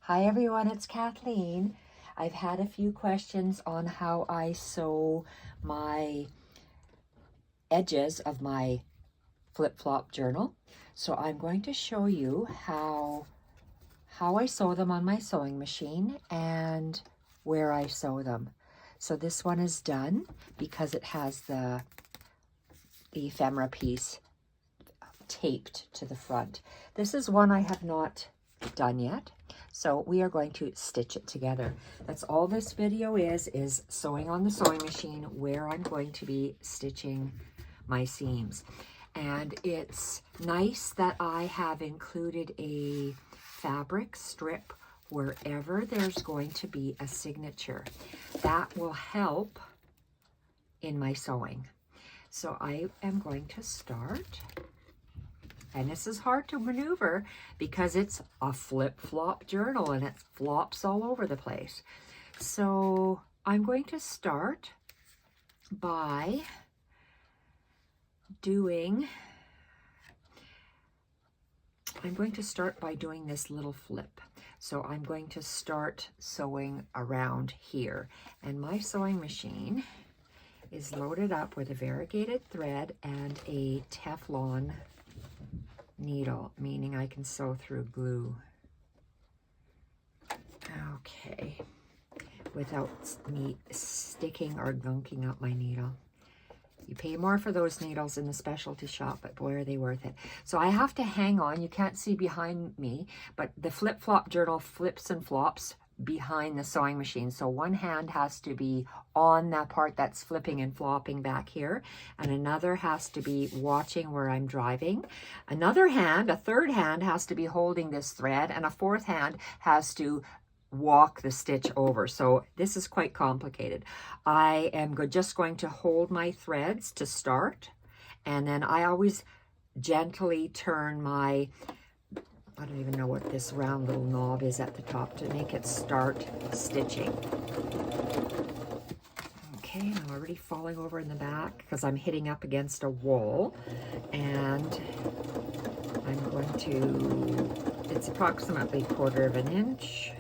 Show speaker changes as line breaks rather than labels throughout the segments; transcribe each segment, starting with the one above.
Hi everyone, it's Kathleen. I've had a few questions on how I sew my edges of my flip-flop journal. So I'm going to show you how I sew them on my sewing machine and where I sew them. So this one is done because it has the ephemera piece taped to the front. This is one I have not done yet, so we are going to stitch it together. That's all this video is sewing on the sewing machine where I'm going to be stitching my seams. And it's nice that I have included a fabric strip wherever there's going to be a signature. That will help in my sewing. So I am going to start. And this is hard to maneuver because it's a flip-flop journal and it flops all over the place. So I'm going to start by doing this little flip. So I'm going to start sewing around here. And my sewing machine is loaded up with a variegated thread and a Teflon needle, meaning I can sew through glue. Okay, without me sticking or gunking up my needle. You pay more for those needles in the specialty shop, but boy, are they worth it. So I have to hang on. You can't see behind me, but the flip-flop journal flips and flops behind the sewing machine. So one hand has to be on that part that's flipping and flopping back here, and another has to be watching where I'm driving. Another hand, a third hand, has to be holding this thread, and a fourth hand has to walk the stitch over. So this is quite complicated. I am just going to hold my threads to start, and then I always gently turn my, I don't even know what this round little knob is at the top to make it start stitching. Okay, I'm already falling over in the back because I'm hitting up against a wall, and I'm going to, it's approximately 1/4 of an inch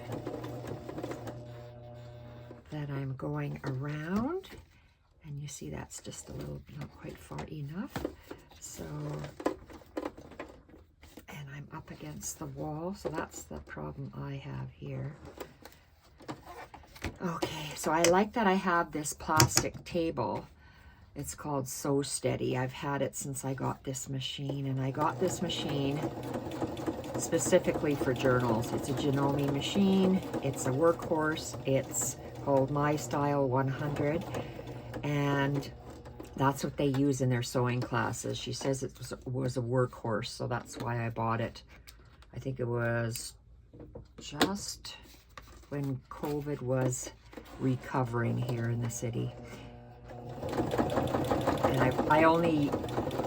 that I'm going around, and you see that's just a little, not quite far enough. So, and I'm up against the wall, so that's the problem I have here. Okay, so I like that I have this plastic table. It's called So Steady. I've had it since I got this machine, and I got this machine specifically for journals. It's a Janome machine. It's a workhorse. It's called My Style 100, and that's what they use in their sewing classes. She says it was a workhorse, so that's why I bought it. I think it was just when COVID was recovering here in the city. And I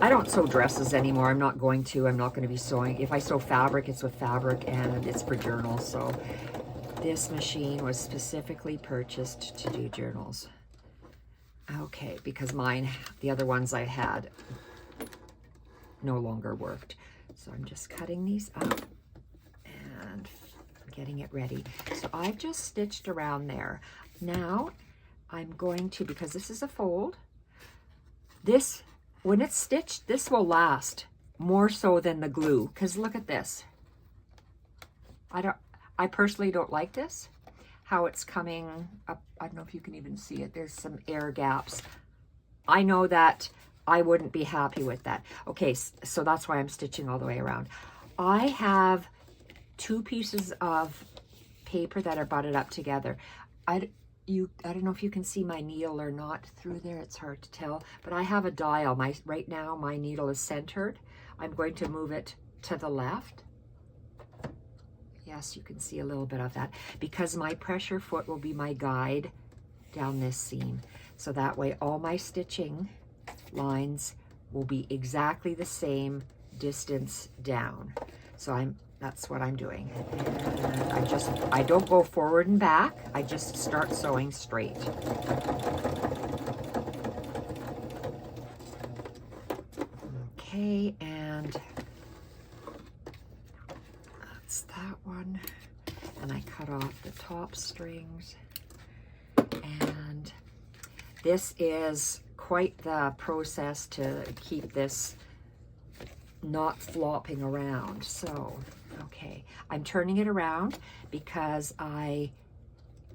don't sew dresses anymore. I'm not going to be sewing. If I sew fabric, it's with fabric, and it's for journals. So this machine was specifically purchased to do journals. Okay, because the other ones I had no longer worked. So I'm just cutting these up and getting it ready. So I've just stitched around there. Now I'm going to, because this is a fold, when it's stitched, this will last more so than the glue, because look at this. I personally don't like this, how it's coming up. I don't know if you can even see it. There's some air gaps. I know that I wouldn't be happy with that. Okay, so that's why I'm stitching all the way around. I have 2 pieces of paper that are butted up together. I don't know if you can see my needle or not through there. It's hard to tell, but I have a dial. Right now my needle is centered. I'm going to move it to the left. Yes, you can see a little bit of that, because my pressure foot will be my guide down this seam. So that way all my stitching lines will be exactly the same distance down. So that's what I'm doing. And I don't go forward and back. I just start sewing straight. Okay, and that's that one. and I cut off the top strings. And this is quite the process to keep this not flopping around. So, okay, I'm turning it around because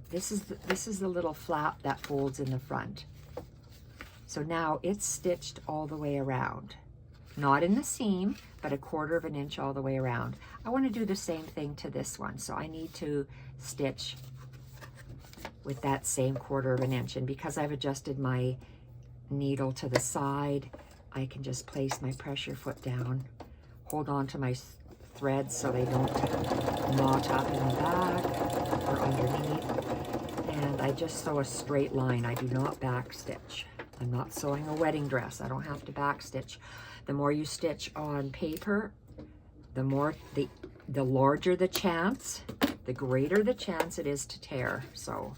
this is the little flap that folds in the front. So now it's stitched all the way around. Not in the seam, but 1/4 inch all the way around. I want to do the same thing to this one, so I need to stitch with that same 1/4 inch. And because I've adjusted my needle to the side, I can just place my pressure foot down, hold on to my threads so they don't knot up in the back or underneath. And I just sew a straight line. I do not back stitch. I'm not sewing a wedding dress. I don't have to back stitch. The more you stitch on paper, the larger the chance, the greater the chance it is to tear. So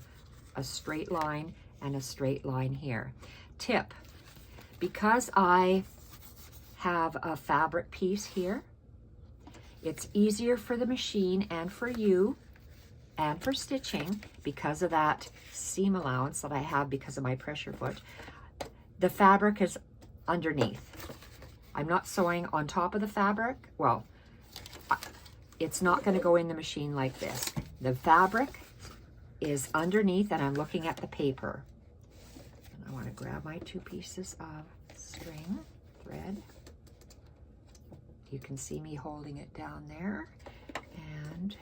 a straight line and a straight line here. Tip, because I have a fabric piece here, it's easier for the machine and for you and for stitching because of that seam allowance that I have because of my pressure foot. The fabric is underneath. I'm not sewing on top of the fabric. Well, it's not going to go in the machine like this. The fabric is underneath and I'm looking at the paper. And I want to grab my 2 pieces of string, thread. You can see me holding it down there. And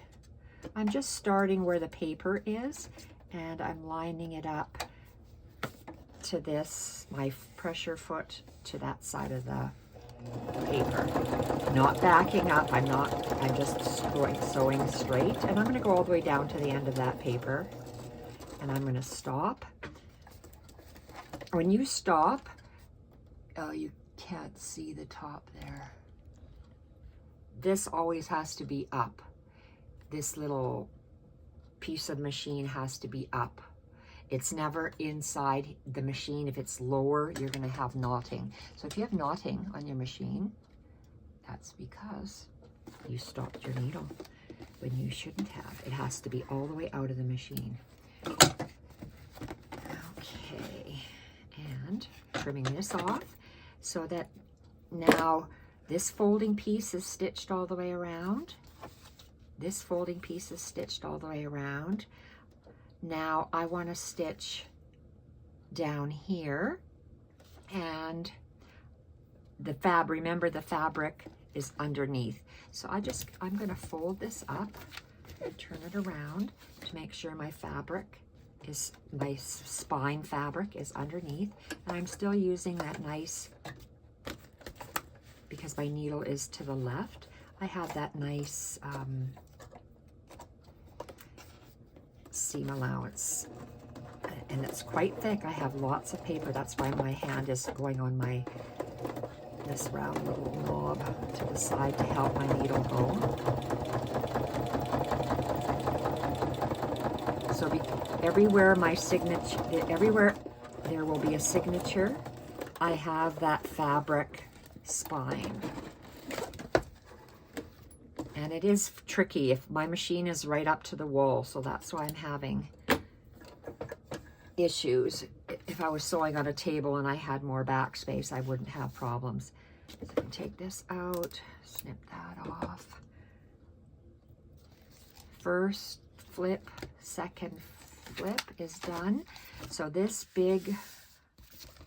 I'm just starting where the paper is and I'm lining it up to this, my pressure foot to that side of the paper. Not backing up, I'm just sewing straight, and I'm going to go all the way down to the end of that paper, and I'm going to stop. When you stop, oh, you can't see the top there. This always has to be up. This little piece of machine has to be up. It's never inside the machine. If it's lower, you're going to have knotting. So if you have knotting on your machine, that's because you stopped your needle when you shouldn't have. It has to be all the way out of the machine. Okay, and trimming this off so that now this folding piece is stitched all the way around. This folding piece is stitched all the way around. Now I want to stitch down here, and the remember the fabric is underneath. So I'm going to fold this up and turn it around to make sure my spine fabric is underneath. And I'm still using that nice, because my needle is to the left, I have that nice seam allowance, and it's quite thick. I have lots of paper. That's why my hand is going on this round little knob to the side to help my needle go. So everywhere everywhere there will be a signature, I have that fabric spine. And it is tricky if my machine is right up to the wall, so that's why I'm having issues. If I was sewing on a table and I had more backspace, I wouldn't have problems. So I can take this out, snip that off. First flip, second flip is done. So this big,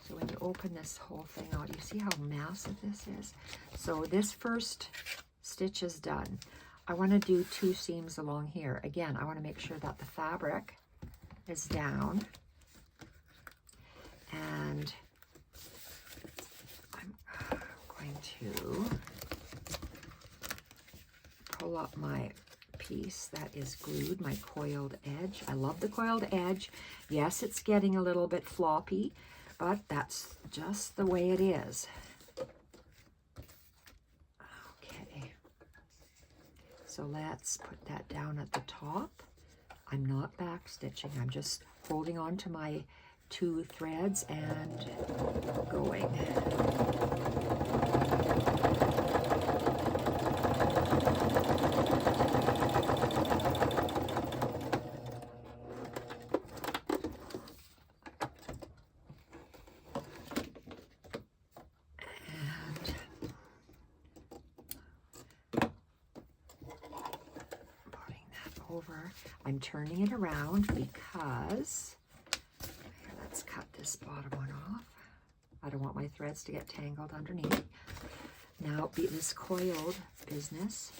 so when you open this whole thing out, you see how massive this is? So this first stitch is done. I want to do 2 seams along here. Again, I want to make sure that the fabric is down, and I'm going to pull up my piece that is glued, my coiled edge. I love the coiled edge. Yes, it's getting a little bit floppy, but that's just the way it is. So let's put that down at the top. I'm not back stitching. I'm just holding on to my 2 threads and going. over. I'm turning it around because, here, let's cut this bottom one off. I don't want my threads to get tangled underneath. Now, this coiled business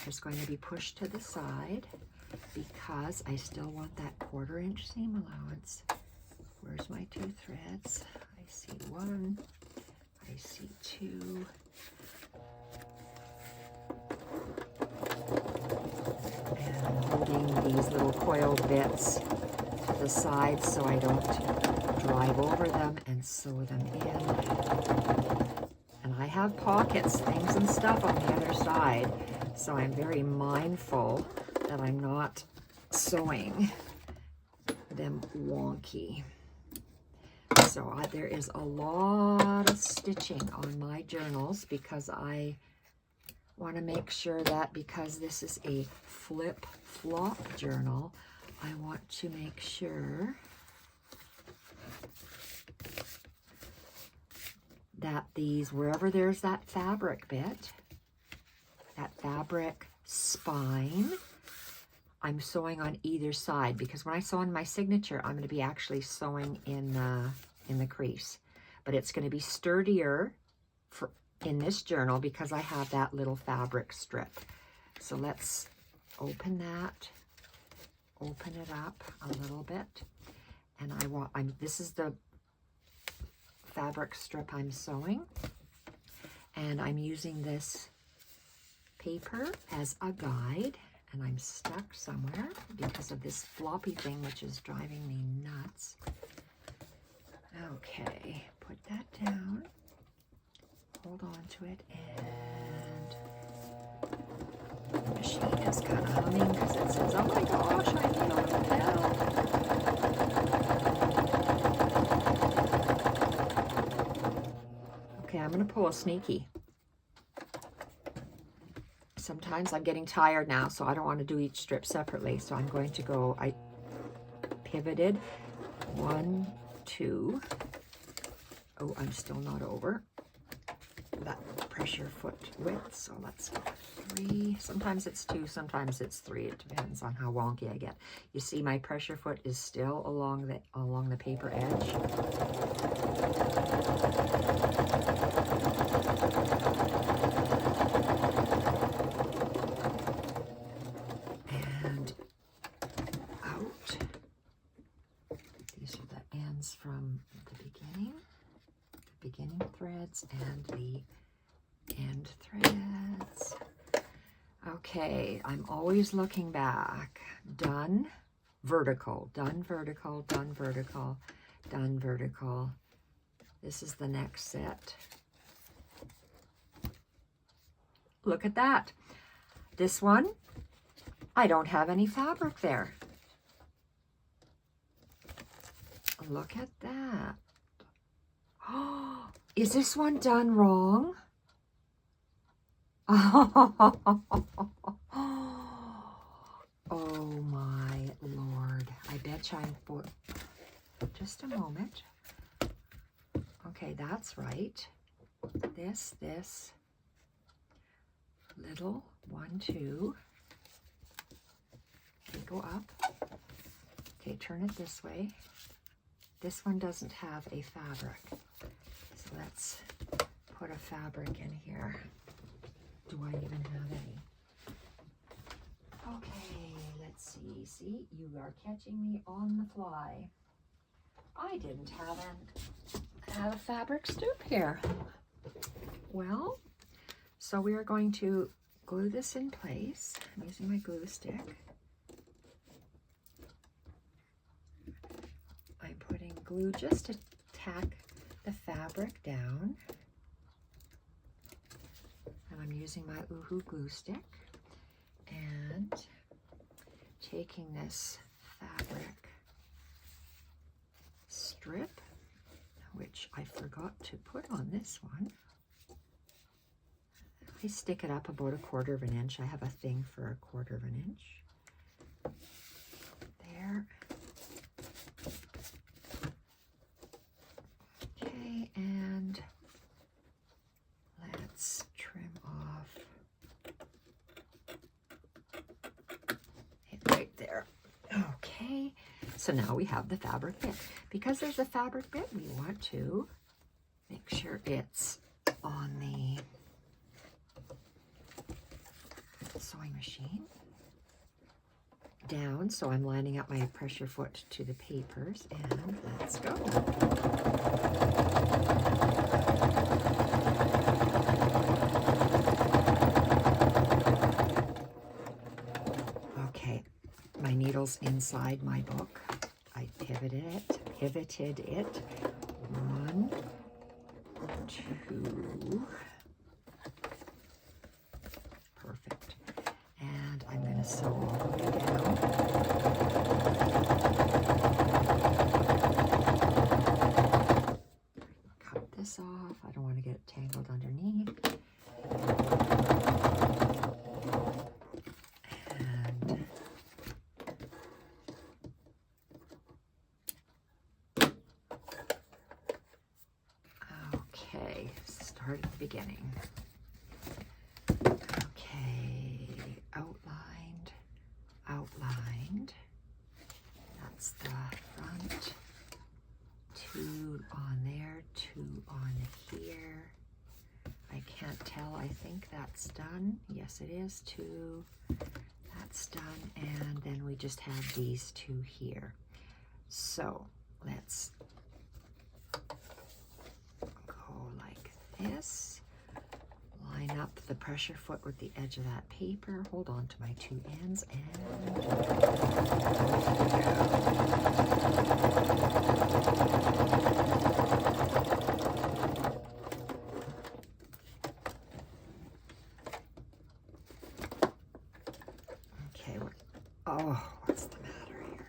is going to be pushed to the side because I still want that 1/4 inch seam allowance. Where's my 2 threads? I see 1, I see 2. And I'm holding these little coiled bits to the side so I don't drive over them and sew them in. And I have pockets, things and stuff on the other side, so I'm very mindful that I'm not sewing them wonky. So there is a lot of stitching on my journals because I want to make sure that, because this is a flip-flop journal, I want to make sure that these, wherever there's that fabric bit, that fabric spine, I'm sewing on either side, because when I sew on my signature, I'm going to be actually sewing in the crease. But it's going to be sturdier in this journal because I have that little fabric strip. So let's open that, open it up a little bit. And this is the fabric strip I'm sewing. And I'm using this paper as a guide. And I'm stuck somewhere because of this floppy thing, which is driving me nuts. Okay, put that down. Hold on to it, and the machine is kind of humming because it says, oh my gosh, I need a little bell. Okay, I'm going to pull a sneaky. Sometimes I'm getting tired now, so I don't want to do each strip separately. So I'm going to go, I pivoted 1, 2. Oh, I'm still not over that pressure foot width. So let's go 3. Sometimes it's 2, sometimes it's 3. It depends on how wonky I get. You see my pressure foot is still along the paper edge. From the beginning threads and the end threads. Okay, I'm always looking back. Done, vertical, done, vertical, done, vertical, done, vertical. This is the next set. Look at that. This one, I don't have any fabric there. Look at that. Oh, is this one done wrong? Oh my Lord. I bet you I'm just a moment. Okay, that's right. This little 1, 2. Okay, go up. Okay, turn it this way. This one doesn't have a fabric, so let's put a fabric in here. Do I even have any? Okay, let's see. See, you are catching me on the fly. I didn't have a fabric strip here. Well, so we are going to glue this in place. I'm using my glue stick. I'm putting glue just to tack the fabric down. And I'm using my Oohoo glue stick and taking this fabric strip, which I forgot to put on this one. I stick it up about 1/4 inch. I have a thing for 1/4 inch. There. Okay, and let's trim off So now we have the fabric bit. Because there's a fabric bit, we want to make sure it's on the sewing machine down. So I'm lining up my pressure foot to the papers, and let's go. Okay, my needle's inside my book. I pivoted it. 1, 2. Perfect. And I'm going to sew all the way down. Cut this off. I don't want to get it tangled underneath. And okay, start at the beginning. Outlined. That's the front. 2 on there, 2 on here. I can't tell. I think that's done. Yes, it is. 2. That's done. And then we just have these 2 here. So let's go like this. Line up the pressure foot with the edge of that paper. Hold on to my 2 ends and okay. What's the matter here?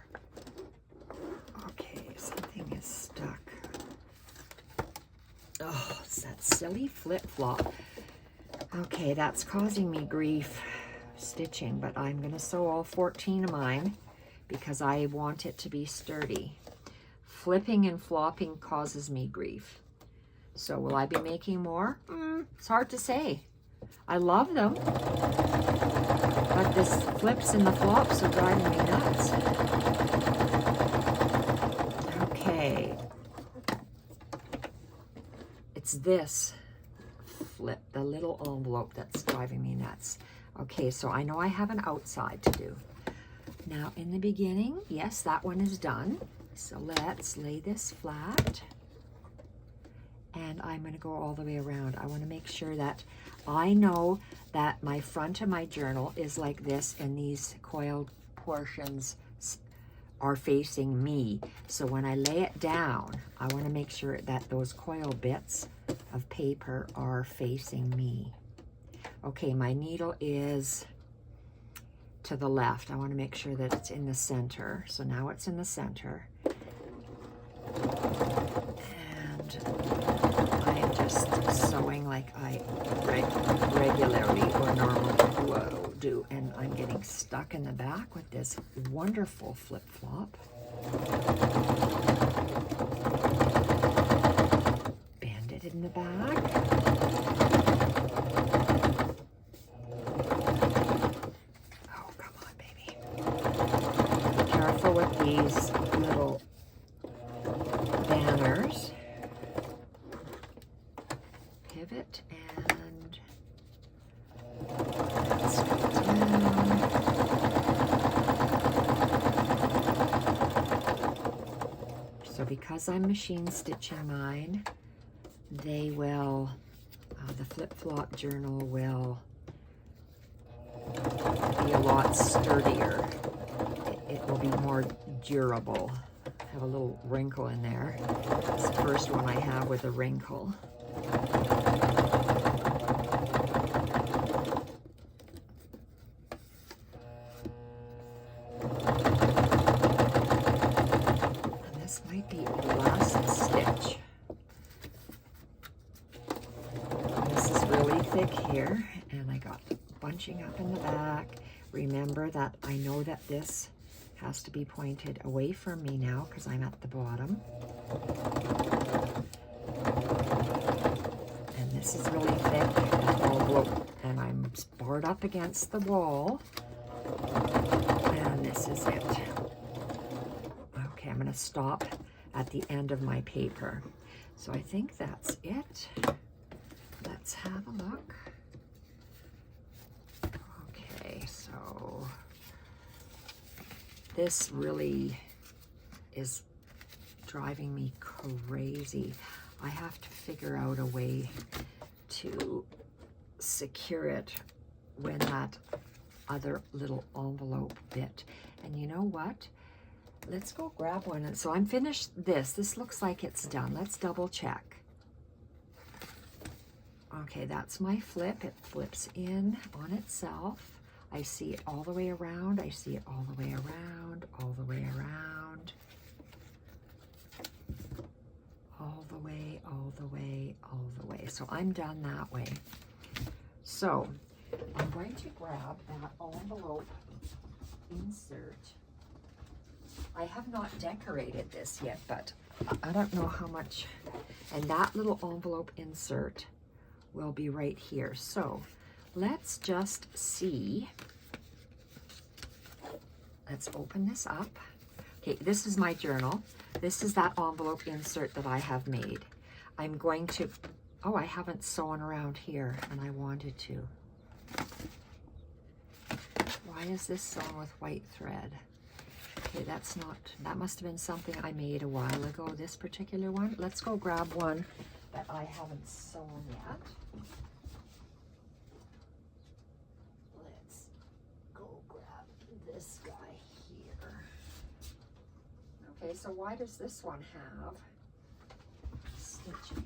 Okay, something is stuck. Oh, it's that silly flip-flop. Okay, that's causing me grief stitching, but I'm going to sew all 14 of mine because I want it to be sturdy. Flipping and flopping causes me grief. So will I be making more? It's hard to say. I love them, but this flips and the flops are driving me nuts. Okay. It's this flip, the little envelope, that's driving me nuts. Okay, so I know I have an outside to do. Now in the beginning, yes, that one is done. So let's lay this flat. And I'm going to go all the way around. I want to make sure that I know that my front of my journal is like this and these coiled portions are facing me. So when I lay it down, I want to make sure that those coil bits of paper are facing me. Okay, my needle is to the left. I want to make sure that it's in the center. So now it's in the center. And I am just sewing like I regularly or normally do. And I'm getting stuck in the back with this wonderful flip-flop. Bend it in the back. Oh, come on, baby. Be careful with these little banners. Pivot and let's go down. So because I'm machine stitching mine, they will, the flip-flop journal will be a lot sturdier. It will be more durable. I have a little wrinkle in there. It's the first one I have with a wrinkle. And this might be the last stitch. This is really thick here, and I got bunching up in the back. Remember that I know that this has to be pointed away from me now because I'm at the bottom. And this is really thick, and I'm barred up against the wall. And this is it. I'm going to stop at the end of my paper. So I think that's it. Let's have a look. Okay, so this really is driving me crazy. I have to figure out a way to secure it when that other little envelope bit. And you know what? Let's go grab one. And so I'm finished this. This looks like it's done. Let's double check. Okay, that's my flip. It flips in on itself. I see it all the way around. I see it all the way around, all the way around. All the way, all the way, all the way. So I'm done that way. So I'm going to grab that envelope insert. I have not decorated this yet, but I don't know how much. And that little envelope insert will be right here. So let's just see. Let's open this up. Okay, this is my journal. This is that envelope insert that I have made. I'm going to, oh, I haven't sewn around here and I wanted to. Why is this sewn with white thread? Okay, that's not, that must have been something I made a while ago, this particular one. Let's go grab one that I haven't sewn yet. Let's go grab this guy here. Okay, so why does this one have stitching?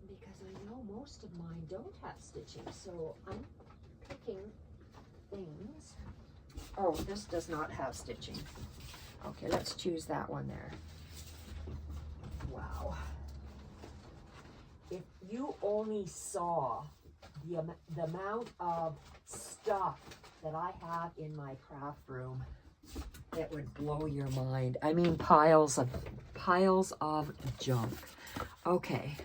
Because I know most of mine don't have stitching, so I'm picking things. Oh, this does not have stitching. Okay, let's choose that one there. Wow. If you only saw the amount of stuff that I have in my craft room, it would blow your mind. I mean, piles of junk. Okay.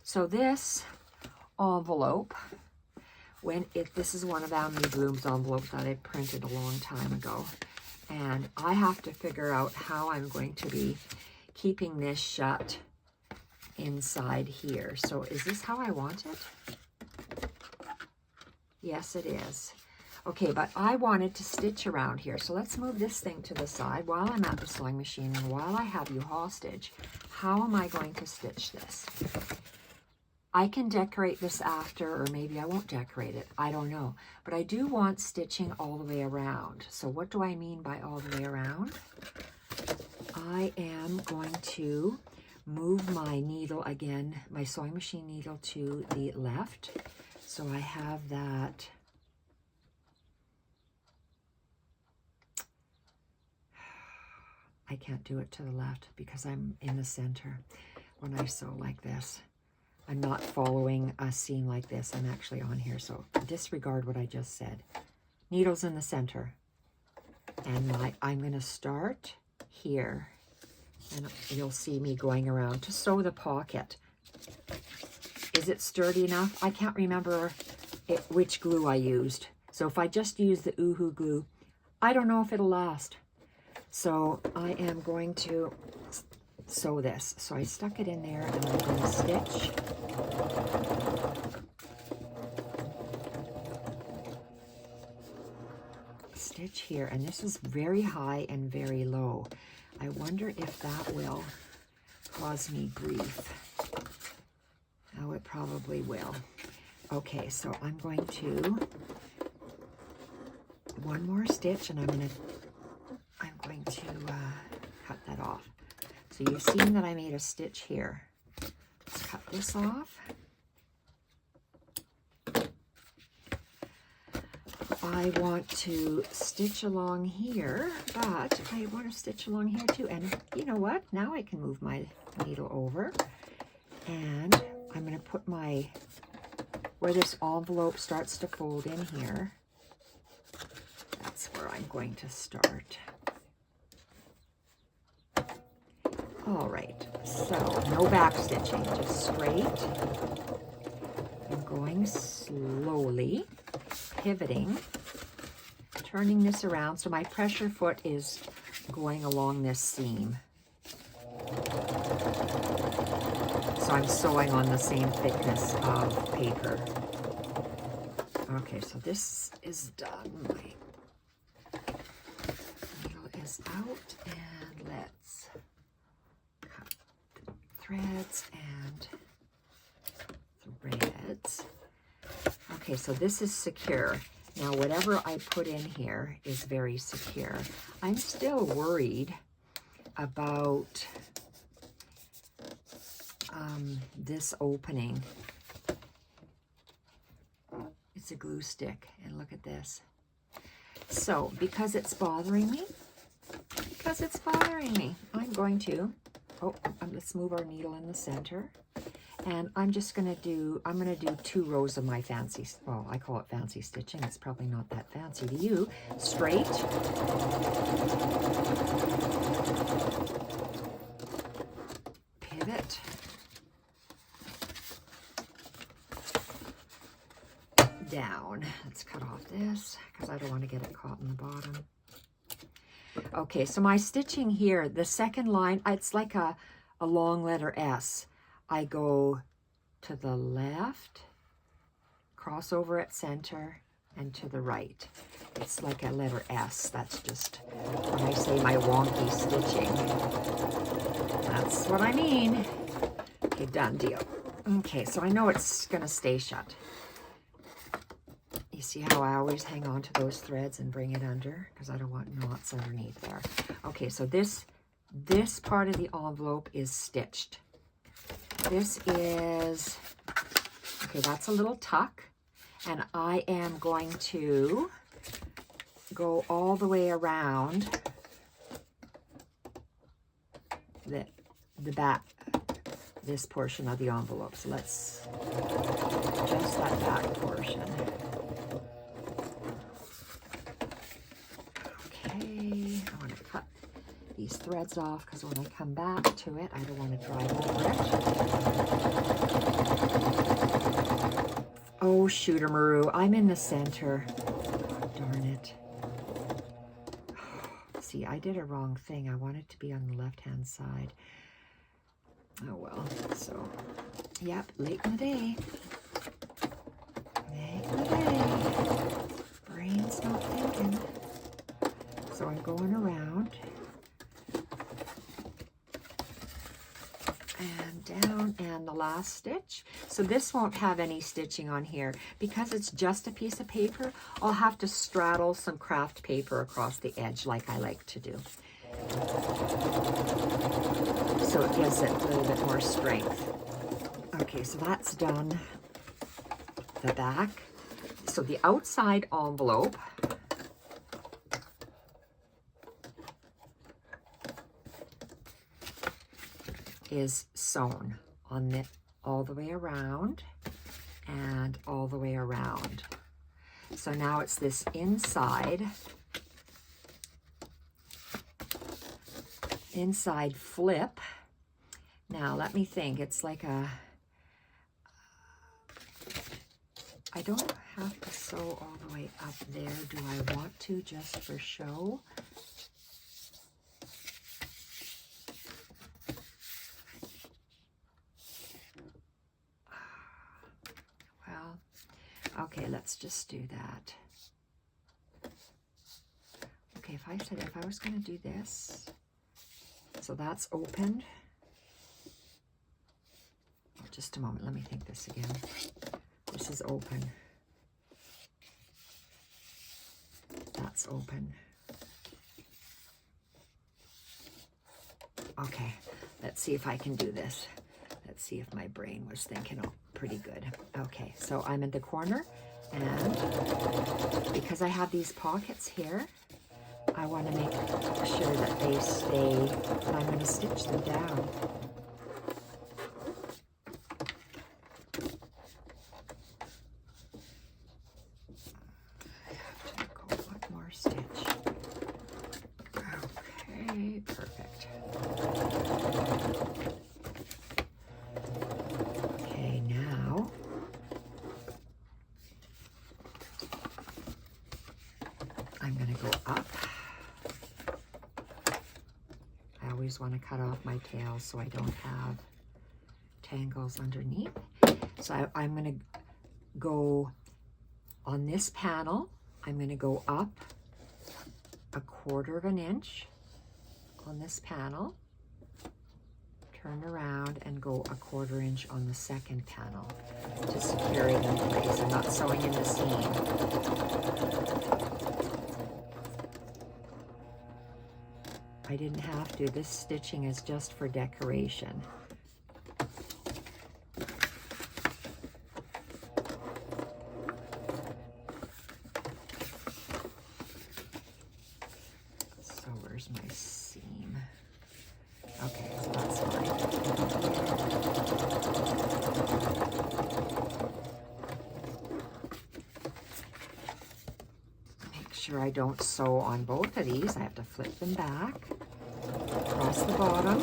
So this envelope, this is one of Emily Bloom's envelopes that I printed a long time ago. And I have to figure out how I'm going to be keeping this shut inside here. So is this how I want it? Yes, it is. Okay, but I wanted to stitch around here. So let's move this thing to the side while I'm at the sewing machine and while I have you hostage. How am I going to stitch this? I can decorate this after, or maybe I won't decorate it. I don't know. But I do want stitching all the way around. So what do I mean by all the way around? I am going to move my needle again, my sewing machine needle to the left. So I have that. I can't do it to the left because I'm in the center when I sew like this. I'm not following a seam like this. I'm actually on here, so disregard what I just said. Needle's in the center. And I'm going to start here. And you'll see me going around to sew the pocket. Is it sturdy enough? I can't remember which glue I used. So if I just use the Oohoo glue, I don't know if it'll last. So I am going to sew this. So I stuck it in there and I'm going to stitch. Stitch here, and this is very high and very low. I wonder if that will cause me grief. Oh, it probably will. Okay, so I'm going to one more stitch, and I'm going to cut that off. So you've seen that I made a stitch here. Let's cut this off. I want to stitch along here, but I want to stitch along here too. And you know what? Now I can move my needle over, and I'm going to put where this envelope starts to fold in here. That's where I'm going to start. All right, so no back stitching, just straight. I'm going slowly, pivoting. turning this around. So my pressure foot is going along this seam. So I'm sewing on the same thickness of paper. Okay, so this is done. My needle is out, and let's cut the threads and threads. Okay, so this is secure. Now, whatever I put in here is very secure. I'm still worried about this opening. It's a glue stick, and look at this. So, because it's bothering me, I'm going to, let's move our needle in the center. And I'm just going to do, 2 rows of my fancy, well, I call it fancy stitching. It's probably not that fancy to you. Straight. Pivot. Down. Let's cut off this because I don't want to get it caught in the bottom. Okay, so my stitching here, the second line, it's like a long letter S. I go to the left, cross over at center, and to the right. It's like a letter S. That's just when I say my wonky stitching. That's what I mean. Okay, done deal. Okay, so I know it's going to stay shut. You see how I always hang on to those threads and bring it under? Because I don't want knots underneath there. Okay, so this part of the envelope is stitched. This is, okay, that's a little tuck, and I am going to go all the way around the back, this portion of the envelope. So let's adjust that back portion. Okay, I want to cut these threads off because when I come back to it, I don't want to drive over it. Oh, shooter-maroo, I'm in the center. Darn it. See, I did a wrong thing. I want it to be on the left-hand side. Oh, well. So, yep, late in the day. Late in the day. Brain's not thinking. So I'm going around. And down, and the last stitch. So this won't have any stitching on here. Because it's just a piece of paper, I'll have to straddle some craft paper across the edge like I like to do. So it gives it a little bit more strength. Okay, so that's done. The back. So the outside envelope is sewn on the all the way around and all the way around. So now it's this inside flip. Now let me think. It's like a, I don't have to sew all the way up there. Do I want to just for show? Well, okay, let's just do that. Okay, if I was going to do this, so that's opened. Oh, just a moment, let me think this again. This is open. That's open. Okay, let's see if I can do this. Let's see if my brain was thinking, oh, pretty good. Okay, so I'm in the corner, and because I have these pockets here, I want to make sure that they stay, and I'm going to stitch them down. I have to go one more stitch. Okay, perfect. Okay, now I'm going to go up. I always want to cut off my tails so I don't have tangles underneath. So I'm going to go on this panel. I'm going to go up 1/4 of an inch on this panel, turn around and go 1/4 inch on the second panel to secure it in place. I'm not sewing in the seam. I didn't have to. This stitching is just for decoration. So where's my seam? Okay, so that's fine. Make sure I don't sew on both of these. I have to flip them back, across the bottom.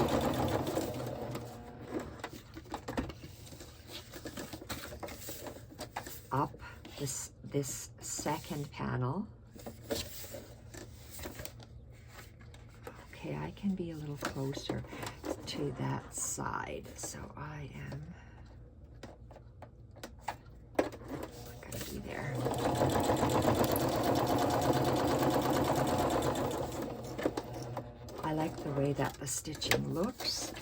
Up this second panel. Okay, I can be a little closer to that side, so I am gonna be there. I like the way that the stitching looks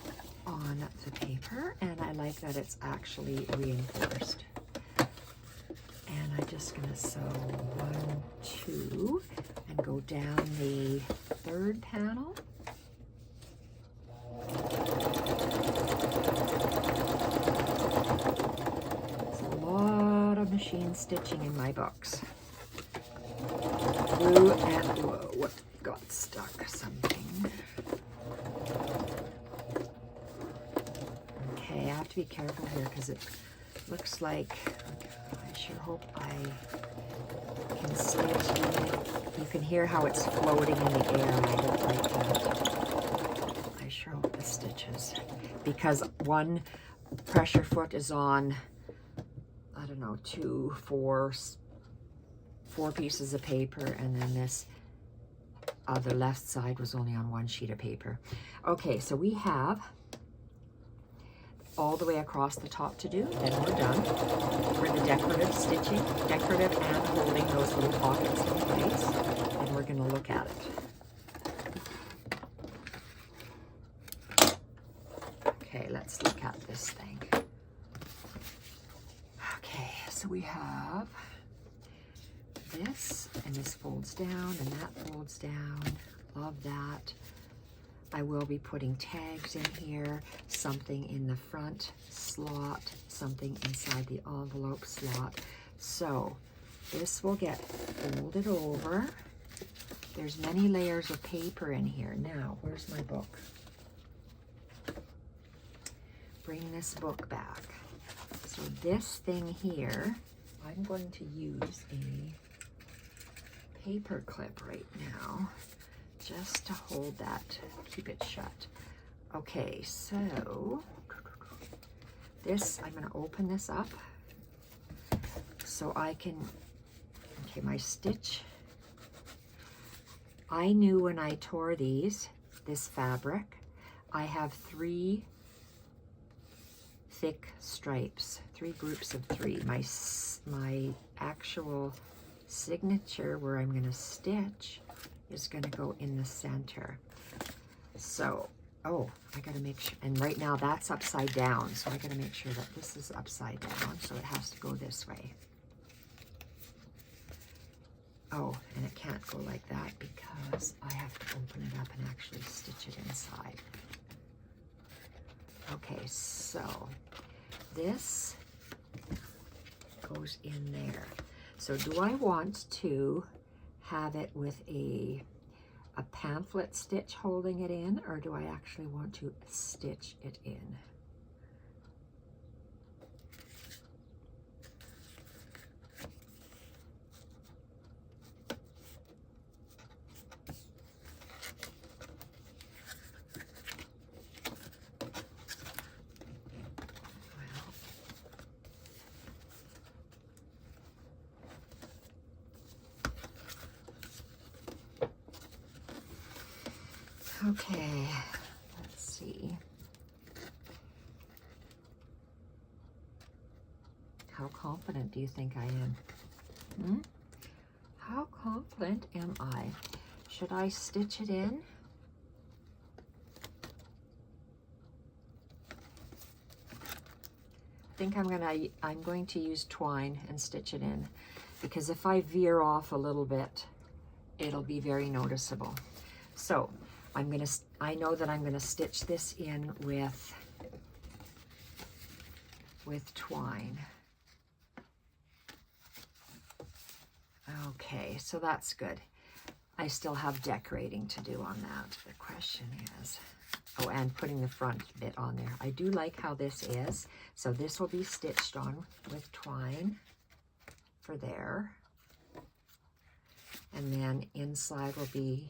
on the paper, and I like that it's actually reinforced. And I'm just gonna sew 1, 2, and go down the third panel. There's a lot of machine stitching in my books. Blue and whoa, what got stuck? Something. Okay, I have to be careful here because it looks like, I sure hope I can stitch in it. You can hear how it's floating in the air, and I don't like that. I sure hope this stitches, because one pressure foot is on, I don't know, 2, 4 pieces of paper, and then this the left side was only on 1 sheet of paper. Okay, so we have all the way across the top to do, then we're done for the decorative stitching, decorative and holding those little pockets in place, and we're going to look at it. Okay, let's look at this thing. Okay, so we have this, and this folds down, and that folds down. Love that. I will be putting tags in here, something in the front slot, something inside the envelope slot. So this will get folded over. There's many layers of paper in here. Now, where's my book? Bring this book back. So this thing here, I'm going to use a paper clip right now, just to hold that, keep it shut. Okay, so this, I'm going to open this up so I can, okay, my stitch. I knew when I tore this fabric, I have 3 thick stripes, 3 groups of 3. My actual signature where I'm going to stitch is going to go in the center. So, oh, I got to make sure, and right now that's upside down, so I got to make sure that this is upside down, so it has to go this way. Oh, and it can't go like that because I have to open it up and actually stitch it inside. Okay, so this goes in there. So do I want to have it with a pamphlet stitch holding it in, or do I actually want to stitch it in? Okay, let's see. How confident do you think I am? How confident am I? Should I stitch it in? I think I'm going to use twine and stitch it in, because if I veer off a little bit, it'll be very noticeable. So I know that I'm gonna stitch this in with twine. Okay, so that's good. I still have decorating to do on that. The question is, oh, and putting the front bit on there. I do like how this is. So this will be stitched on with twine for there. And then inside will be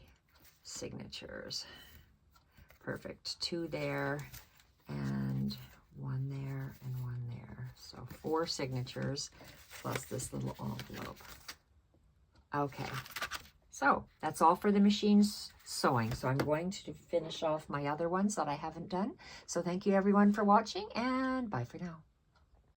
signatures. Perfect. 2 there, and 1 there, and 1 there. So 4 signatures plus this little envelope. Okay, so that's all for the machine sewing. So I'm going to finish off my other ones that I haven't done. So thank you everyone for watching, and bye for now.